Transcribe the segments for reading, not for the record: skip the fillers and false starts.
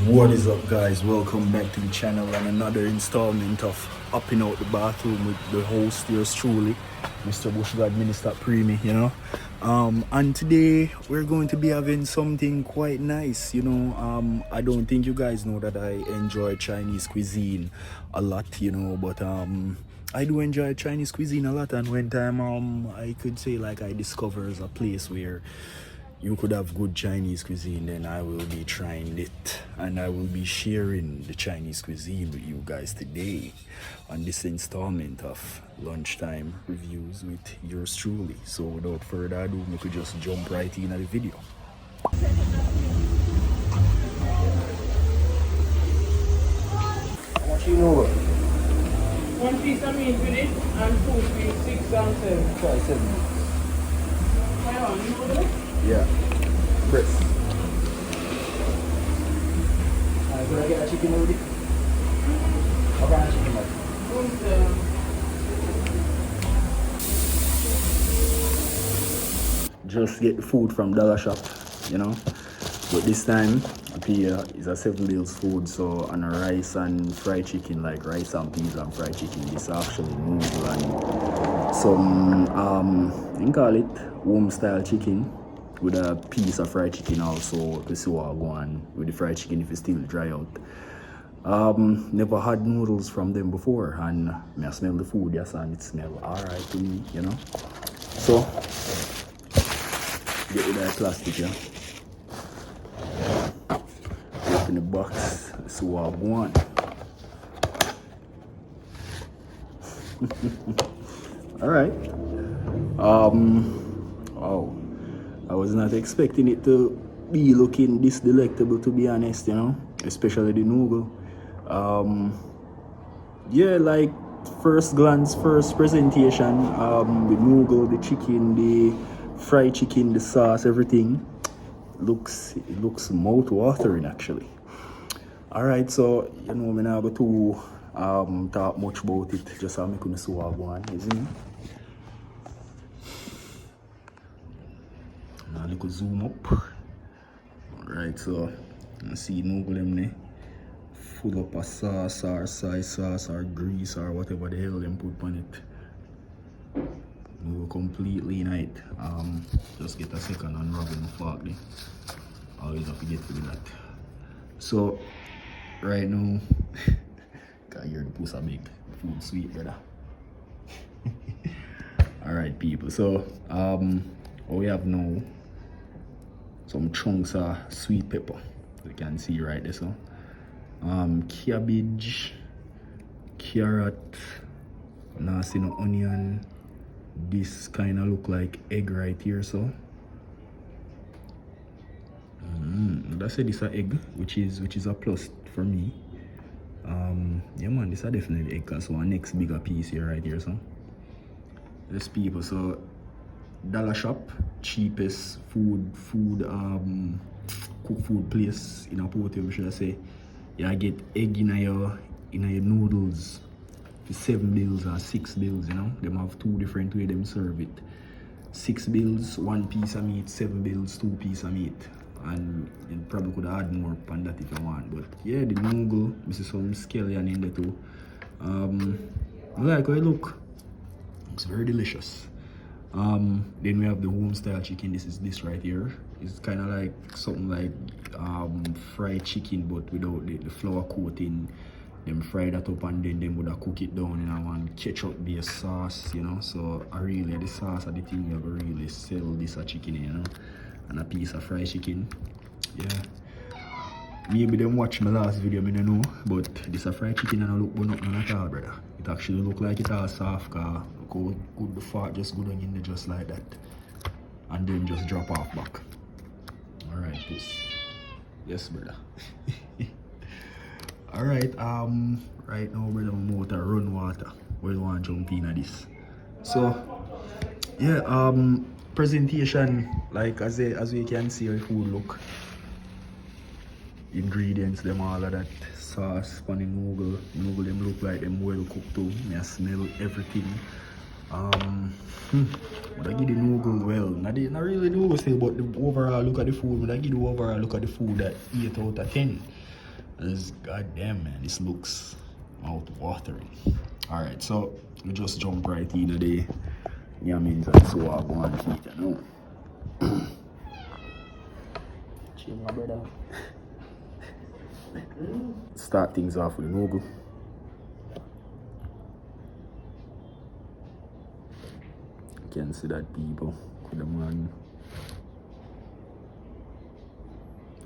What is up, guys? Welcome back to the channel and another installment of Up and Out the Bathroom with the host, yours truly, Mr. Bushgod Minister Preemie, and today we're going to be having something quite nice, I don't think you guys know that I enjoy Chinese cuisine a lot, but I do enjoy Chinese cuisine a lot, and one time I could say like I discovered a place where you could have good Chinese cuisine, then I will be trying it and I will be sharing the Chinese cuisine with you guys today on this installment of Lunchtime Reviews with yours truly. So without further ado, we could just jump right into the video. How much you know? One piece of meat with it and 2, 3, 6 and 7. Try 7. Why on noodles? Yeah. Breast. Alright, could I get a chicken already? How about a chicken already? Just get the food from Dollar Shop, But this time, up here is a 7 Bills food, so on a rice and fried chicken, like rice and peas and fried chicken. This actually noodle and some, you can call it home style chicken with a piece of fried chicken also to see what I go on with the fried chicken if it's still dry out. Never had noodles from them before, and I smell the food, yes, and it smell alright to me, So, get rid of that plastic, yeah. Open the box, see what I go on. Alright. Oh. I was not expecting it to be looking this delectable, to be honest, especially the noodle. Yeah, like first glance, first presentation, the noodle, the chicken, the fried chicken, the sauce, everything it looks mouth-watering actually. Alright, so I'm not going to talk much about it, just so I can see what I want, isn't it? Now look at zoom up. Alright, so you see noodle them there. Full up a sauce or soy sauce or grease or whatever the hell them put on it. Move completely in it. Just get a second and rub in the fork there. Always have to get to that. So right now, can hear the pussy big. Food sweet, brother. Alright people, so what we have now, some chunks of sweet pepper, you can see right there. So cabbage, carrot, now see no onion. This kind of look like egg right here. So let's say this is egg, which is a plus for me. Yeah man, this is definitely egg, cause our next bigger piece here right here. So let's people, so Dollar Shop, cheapest cook food place in a Portable, should I say. You get egg in your noodles for 7 Bills or 6 Bills, Them have 2 different ways them serve it. 6 Bills, 1 piece of meat, 7 Bills, 2 pieces of meat. And you probably could add more on that if you want. But yeah, the noodle, this is some scallion in there too. I like how it look. It's very delicious. Then we have the home style chicken. This right here. It's kind of like something like fried chicken, but without the flour coating. Them fry that up and then them would cook it down in one ketchup based sauce, So the sauce are the thing you have really sell this chicken, and a piece of fried chicken. Yeah. Maybe them watch my last video, I don't know, but this a fried chicken and I look but nothing at all, brother. It actually look like it all soft, cause look how good the fat just go down in there just like that. And then just drop off back. Alright, peace. Yes, brother. Alright, right now, brother, I'm about to run water. We don't want to jump in this. So, yeah, presentation, like as we can see how food look. Ingredients, them all of that sauce, funny noodle them look like them well cooked too. I smell everything. But I give the noodles well. Not really the noodles still, but the overall look at the food. But I give the overall look at the food at 8 out of 10. This goddamn man, this looks mouth watering. Alright, so we just jump right in the yamins and so I go and feet, you know. Chill, my brother. Start things off with noodle. You can see that people. Good man.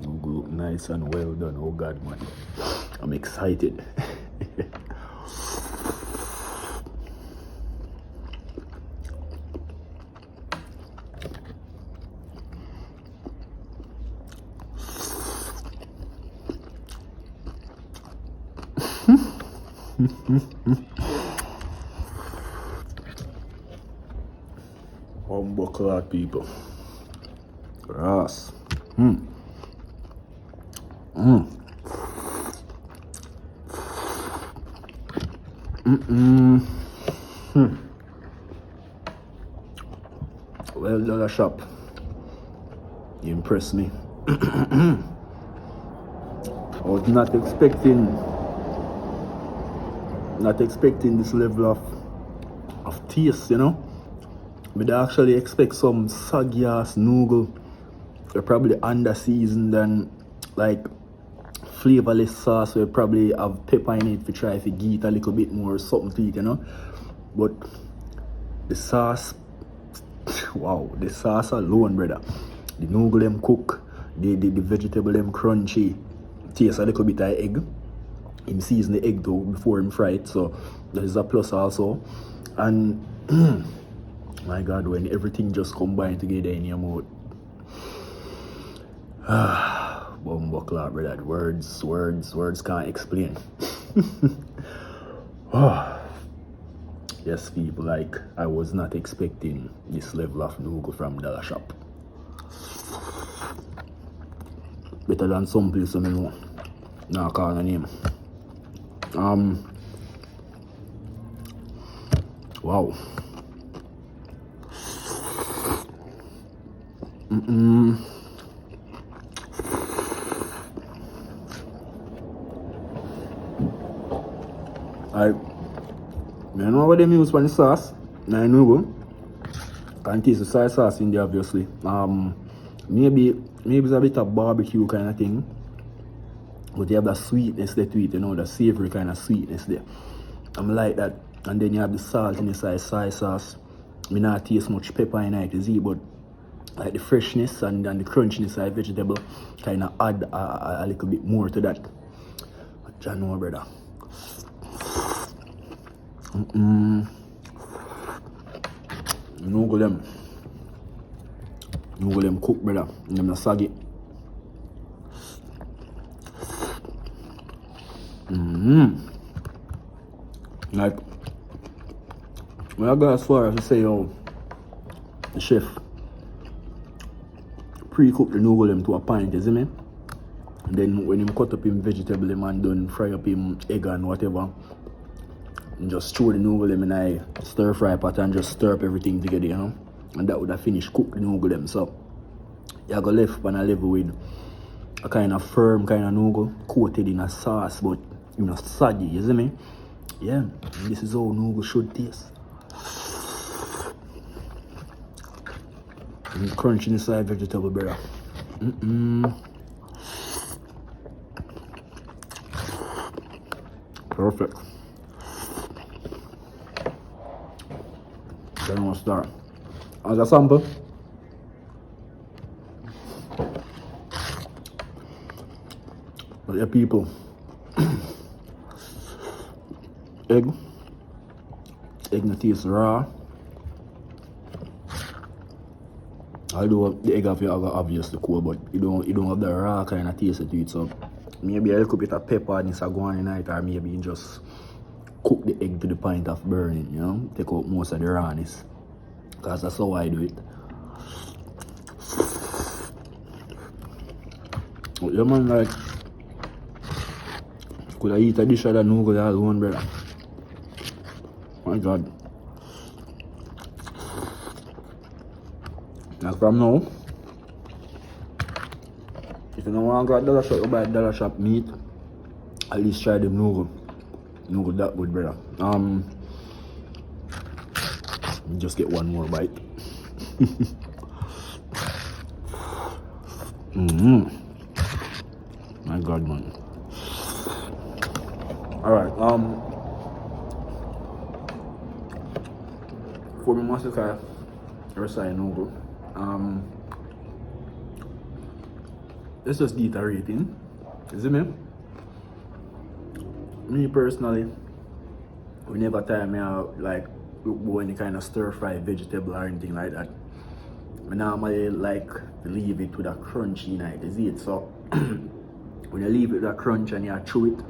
Noodle look nice and well done. Oh God, man. I'm excited. Humble out people. Grass. Well, Dolla Shop. You impressed me. I was not expecting this level of taste, you know. I'd actually expect some soggy ass noodle. They're probably under seasoned and like flavorless sauce. We probably have pepper in it to try to get a little bit more something to it, you know. But the sauce, wow, the sauce alone, brother. The noodle them cook, the vegetable them crunchy. Taste a little bit of egg. Him season the egg though before him fry it, so that is a plus also. And my God, when everything just combined together in your mouth. Bumbuckler, brother. Words can't explain. Yes, people, like, I was not expecting this level of noodle from Dolla Shop. Better than some place I know. Nah, call the name. Wow. You know what they use for the sauce? I know. Can't taste the soy sauce in there, obviously. Maybe it's a bit of barbecue kind of thing. But you have that sweetness there to it, you know, the savory kind of sweetness there. I'm like that. And then you have the salt in the soy sauce. I not taste much pepper in it, is it? But like the freshness and the crunchiness of the vegetable kind of add a little bit more to that. But you know, brother. Noodle them cook, brother. And them not soggy. Like, when I go as far as to say, the chef pre-cook the noodle them to a pint, you see me? And then when him cut up him vegetable him and done fry up him egg and whatever, and just throw the noodle them in a stir fry pot and just stir up everything together, you know? And that would have finished cook the noodle them. So you go left on a level with a kind of firm kind of noodle coated in a sauce, but you know, soggy, you see me? Yeah, and this is how noodle should taste. And crunch inside vegetable, brother. Perfect. Then we'll start. As a sample. But yeah, people. Egg not taste raw. Although the egg have obviously cool, but you don't have the raw kind of taste to it. So maybe a little bit of pepper and it's a go on in it, or maybe you just cook the egg to the point of burning, you know, take out most of the rawness. Because that's how I do it. But yeah, man, like, could I eat a dish of that noodle alone, brother? My God. Like from now, if you don't want to go to Dolla Shop, you buy Dolla Shop meat. at least try the noodle. Noodle that good, brother. Just get one more bite. My God, man. Alright, for me massacre Rosai noodle, let's just eat a rating. You see me? Me personally, whenever time I like do any kind of stir fry vegetable or anything like that, I normally like to leave it with a crunchy night, is it? So when you leave it with a crunch and you chew it,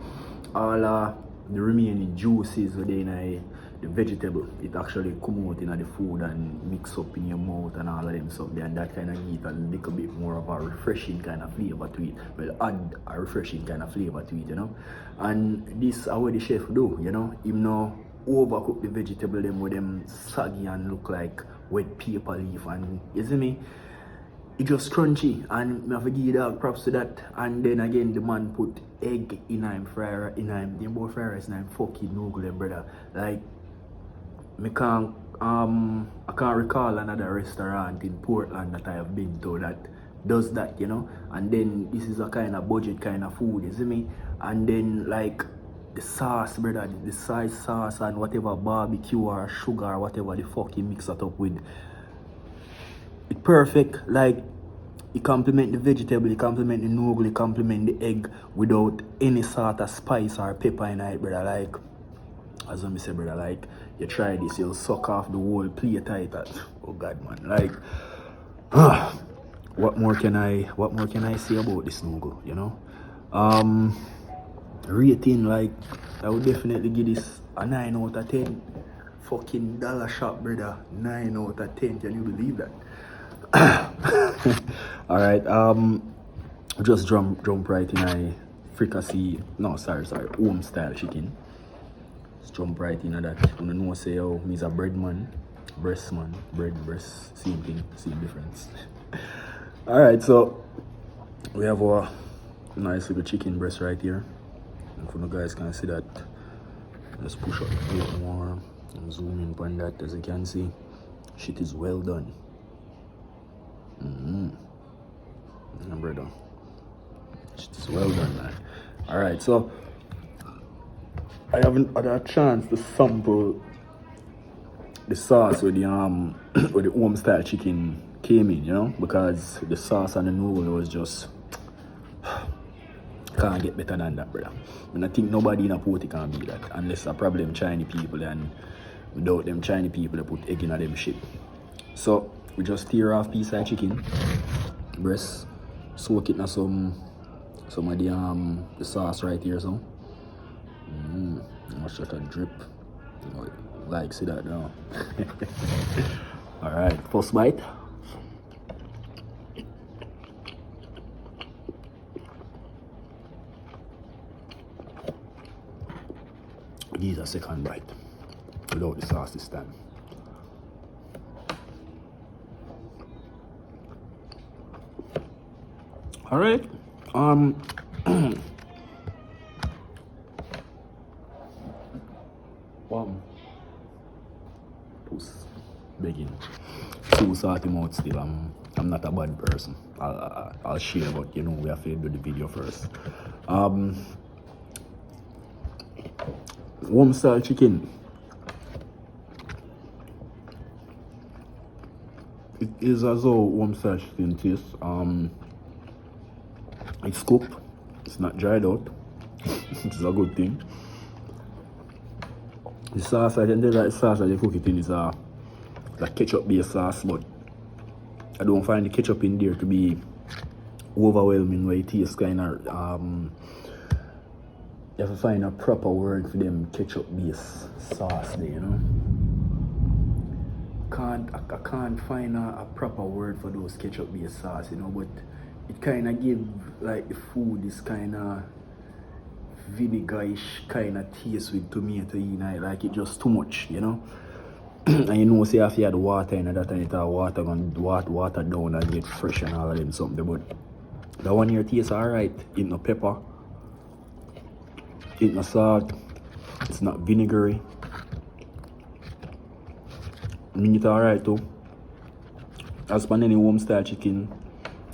all the remaining juices within the vegetable, it actually come out in the food and mix up in your mouth and all of them stuff there, and that kind of give a little bit more of a refreshing kind of flavor to it. Well, add a refreshing kind of flavor to it, you know. And this is what the chef do, you know. Him no overcook the vegetable them with them saggy and look like wet paper leaf, and you see me? It just crunchy, and I have to give dog props to that. And then again, the man put egg in him fryer, in him, the both fried rice in him fucking noodle, brother. Like, I can't recall another restaurant in Portland that I have been to that does that, you know. And then this is a kind of budget kind of food, you see me? And then like the sauce, brother, the soy sauce and whatever barbecue or sugar or whatever the fuck you mix that up with. It's perfect. Like, it complement the vegetable, it complement the noodle, it complement the egg without any sort of spice or pepper in it, brother. Like, as I say, brother, like, you try this, you'll suck off the whole plate title. Oh God, man. Like, what more can I say about this noodle, you know? Rating, like, I would definitely give this a 9 out of 10. Fucking Dolla Shop, brother. 9 out of 10. Can you believe that? Alright, just jump right in a fricassee, no, sorry, home style chicken. Just jump right in that. You know, say, oh, me's a bread man, breast man, bread, breast, same thing, same difference. Alright, so we have our nice little chicken breast right here. And for you guys can see that, let's push up a bit more and zoom in on that. As you can see, shit is well done. Yeah, brother, it's well done, man. Alright, so I haven't had a chance to sample the sauce with the with the home style chicken came in, you know, because the sauce and the noodle was just can't get better than that, brother. And I think nobody in a party can be that, unless a problem Chinese people, and without them Chinese people they put egg in them shit. So we just tear off piece of chicken breast, soak it in some of the sauce right here, so watch that drip. Like, see that now. Alright, first bite. Give a second bite without the sauce this time. Alright, puss, begging, too salty mouth still. I'm not a bad person. I'll share, but you know we have to do the video first. Home style chicken. It is as though home style chicken tastes. It's cooked, it's not dried out, which is a good thing. The sauce, I can tell that the sauce that they cook it in is a ketchup based sauce, but I don't find the ketchup in there to be overwhelming where it tastes kind of, you have to find a proper word for them ketchup based sauce there, you know. I can't find a proper word for those ketchup based sauce, you know, but it kind of give like the food this kind of vinegarish kind of taste with tomato in it, like it just too much, you know. And you know, say after you had water in that and it have water down and get fresh and all of them something, but that one here tastes alright. It no pepper, It's not salt. It's not vinegary. Meat alright too. As for any home style chicken,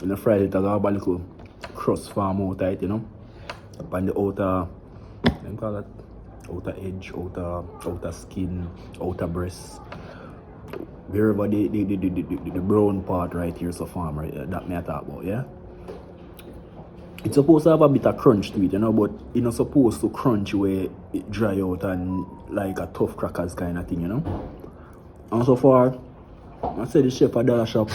when you fry it, I got a little crust form out of it, you know. Upon the outer, what you call that? Outer edge, outer skin, outer breast. Wherever the brown part right here is a farm right there, that may I talk about, yeah? It's supposed to have a bit of crunch to it, you know, but it's not supposed to crunch where it dry out and like a tough crackers kind of thing, you know. And so far, I said the chef at Dolla Shop.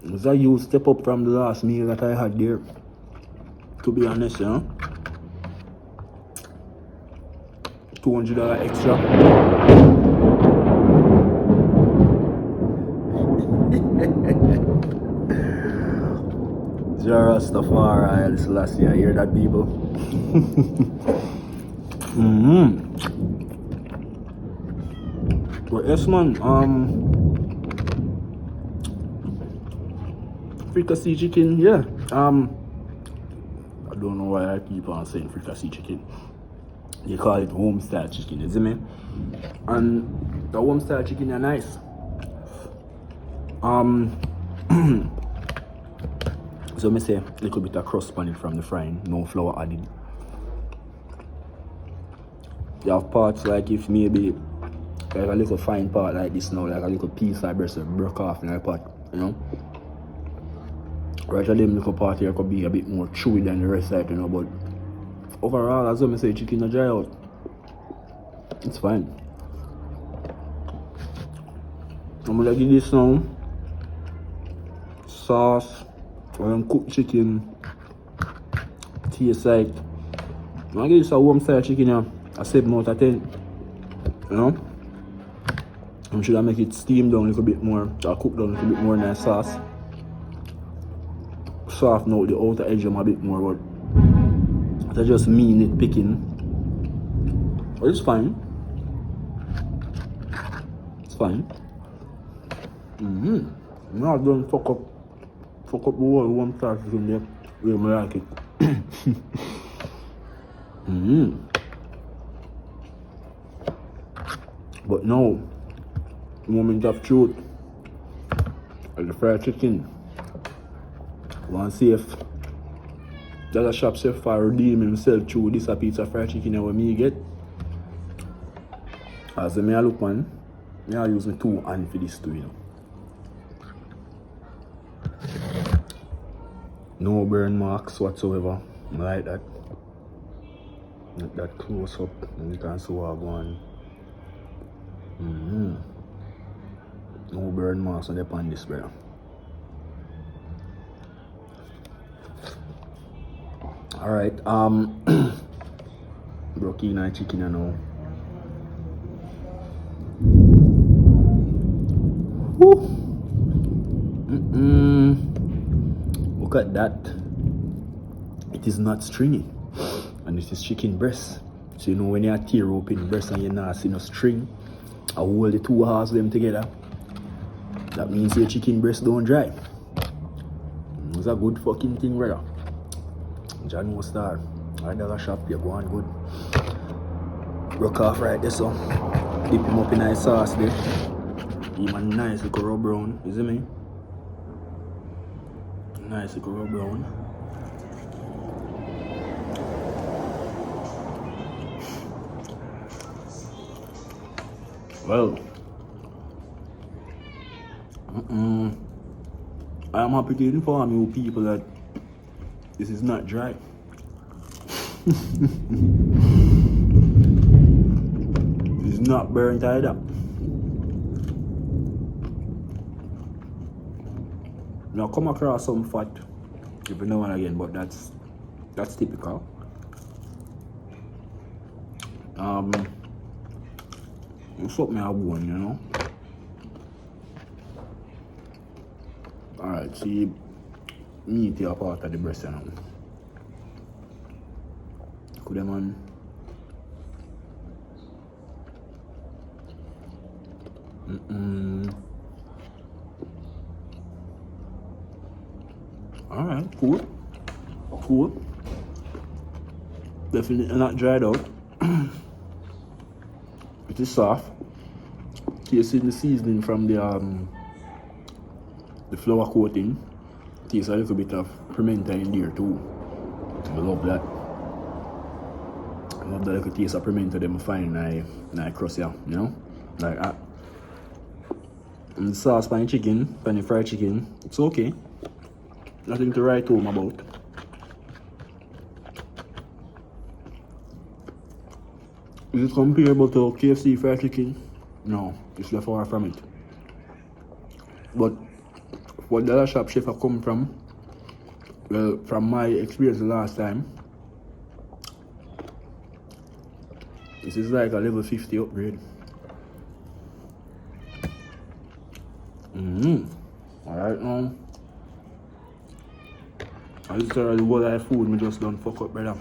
It's a huge step up from the last meal that I had there. To be honest, you know. $200 extra. Rastafari, Selassie, I hear that, people. But yes, man, fricassee chicken, yeah. I don't know why I keep on saying fricassee chicken. They call it home style chicken, you see me? And the home style chicken are nice. So me say a little bit of crust on it from the frying, no flour added. You have parts like if maybe like a little fine part like this now, like a little piece of breast broke off in a pot, you know. Right, them little part here could be a bit more chewy than the rest of it, you know, but overall, as I say, chicken dry out. It's fine. I'm gonna give this now sauce and cooked chicken. Tastes like I'm gonna give this a warm style chicken here. A 7 out of 10. You know? I'm sure I make it steam down a little bit more, or cook down a little bit more in that sauce. Soften out the outer edge a bit more, but that's just me nitpicking. But it's fine. It's fine. I'm not done fuck up the whole one style chicken there. Where I like it. But now, moment of truth. Like the fried chicken. Want to see if Dolla Shop chef for redeem himself through this a pizza fried chicken that me get. As I look, man, I use my 2 hands for this too, you know. No burn marks whatsoever. I like that. Not that close up, and you can see what I'm going. No burn marks on the pan this, brother. Alright, broccoli and chicken now. Woo. Look at that. It is not stringy. And this is chicken breast. So you know when you tear open breast and you're not seeing no string, I hold the 2 halves of them together. That means your chicken breast don't dry. It's a good fucking thing, brother. John was star. Our Dolla Shop, you're going good. Broke off right there, so dip him up in nice sauce there. Give him a nice little rub brown, you see me? Nice little rub brown. Well, I am happy to inform you people that this is not dry. It's not burnt either. Now come across some fat every now and again, but that's typical. It's something I want, you know. Alright, see, meat here part of the breast, you know. Could them on. Alright, cool. Cool. Definitely not dried out. It is soft. Tasting the seasoning from the flour coating. Taste a little bit of pimento in there too. I love that. I love that little taste of pimento them find in a crust, yeah, you know? Like that. And the sauce pan chicken, pan fried chicken, it's okay. Nothing to write home about. Is it comparable to KFC fried chicken? No, it's left far from it. But what Dolla Shop chef I come from, well, from my experience the last time, this is like a level 50 upgrade. Alright now. I literally what I food me just done fuck up, brother.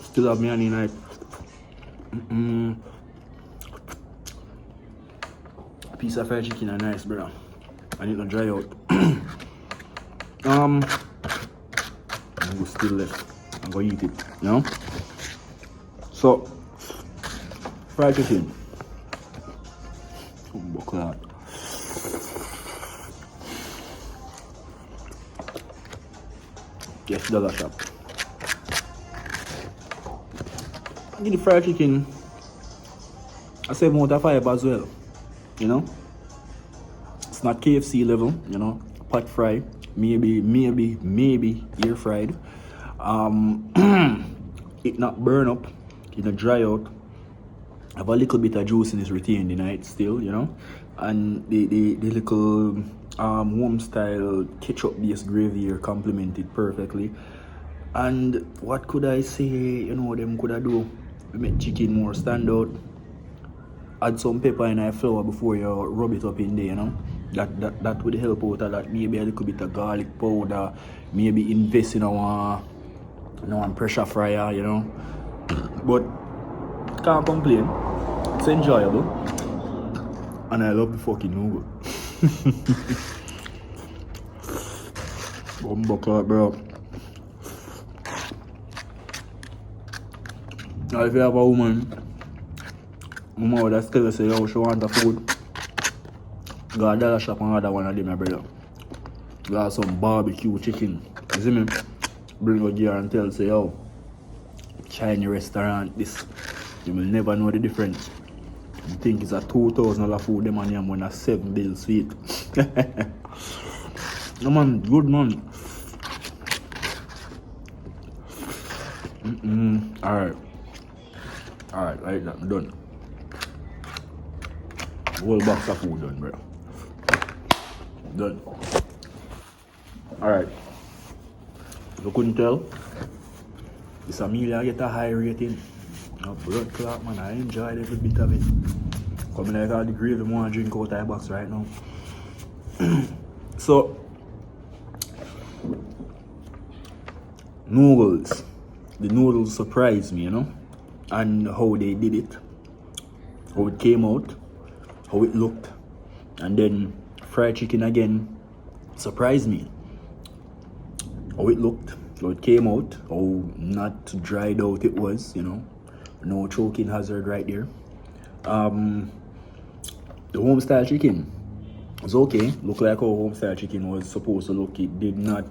Still have me any night. Piece of fried chicken are nice, brother. I need to dry out. I'm gonna still left. I'm gonna eat it, you know? So, fried chicken. Buckle that. Yes, Dolla Shop. I give the fried chicken a 7 out of 5 as well. You know? It's not KFC level, you know, pot fry, maybe air fried. It not burn up, it not dry out. Have a little bit of juiciness retained in it still, you know. And the little home style ketchup based gravy here complemented perfectly. And what could I say, you know, them could I do? Make chicken more stand out. Add some pepper in a flour before you rub it up in there, you know. That would help out a lot. Maybe a little bit of garlic powder. Maybe invest in one pressure fryer, you know. But can't complain. It's enjoyable. And I love the fucking noodle. Bumbucker, bro. Now if you have a woman would just tell her say, yo, she want a food, go to Dolla Shop and order one of them, my brother. Got some barbecue chicken. You see me? Bring her here and tell say, yo, Chinese restaurant, this. You will never know the difference. You think it's a $2,000 food, them and them when a 7 bill sweet. No man, good man. Alright. Alright, like that, I'm done. Whole box of food done, bro. Done. Alright. If you couldn't tell, this a meal I get a high rating. No blood clot, man. I enjoyed every bit of it. Coming like all the gravy, I want to drink out of the box right now. So, noodles. The noodles surprised me, you know, and how they did it, how it came out, how it looked, and then fried chicken again surprised me. How it looked, how it came out, how not dried out it was, you know. No choking hazard right there. The home style chicken was okay. Looked like how home style chicken was supposed to look. It did not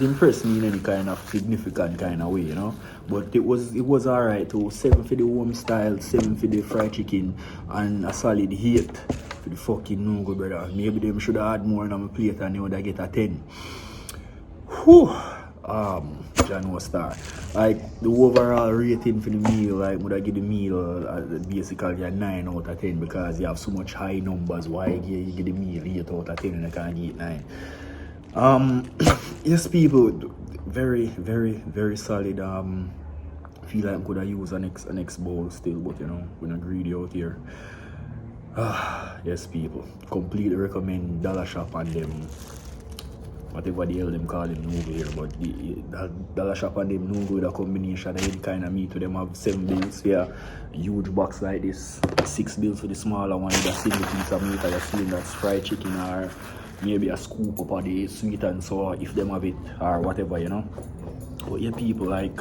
impress me in any kind of significant kind of way, you know. But it was alright too. 7 for the home style, 7 for the fried chicken, and a solid 8 for the fucking noodle, brother. Maybe them should have had more on my plate and they would have get a 10. Whew. January star. Like the overall rating for the meal, like would I give the meal basically a 9 out of 10 because you have so much high numbers. Why you give the meal 8 out of 10 and I can't get 9? Yes, people, very solid. Feel like I could have used an next bowl still, but you know, we're not greedy out here. Yes, people, completely recommend Dolla Shop and them whatever the hell them call them noodle here, but the Dolla Shop and them noodle with a combination of any kind of meat. To them have 7 bills for a huge box like this, 6 bills for the smaller one with a single piece of meat, or you're seeing that's fried chicken, or maybe a scoop up of the sweet and sour if them have it, or whatever, you know. But yeah, people, like,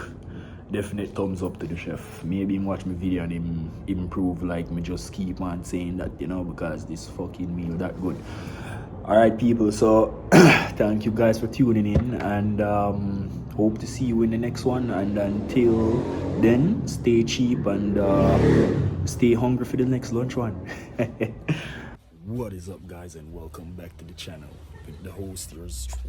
definite thumbs up to the chef. Maybe him watch my video and him improve, like me just keep on saying that, you know, because this fucking meal that good. Alright people, so thank you guys for tuning in, and hope to see you in the next one, and until then, stay cheap and stay hungry for the next lunch one. What is up guys, and welcome back to the channel with the host, yours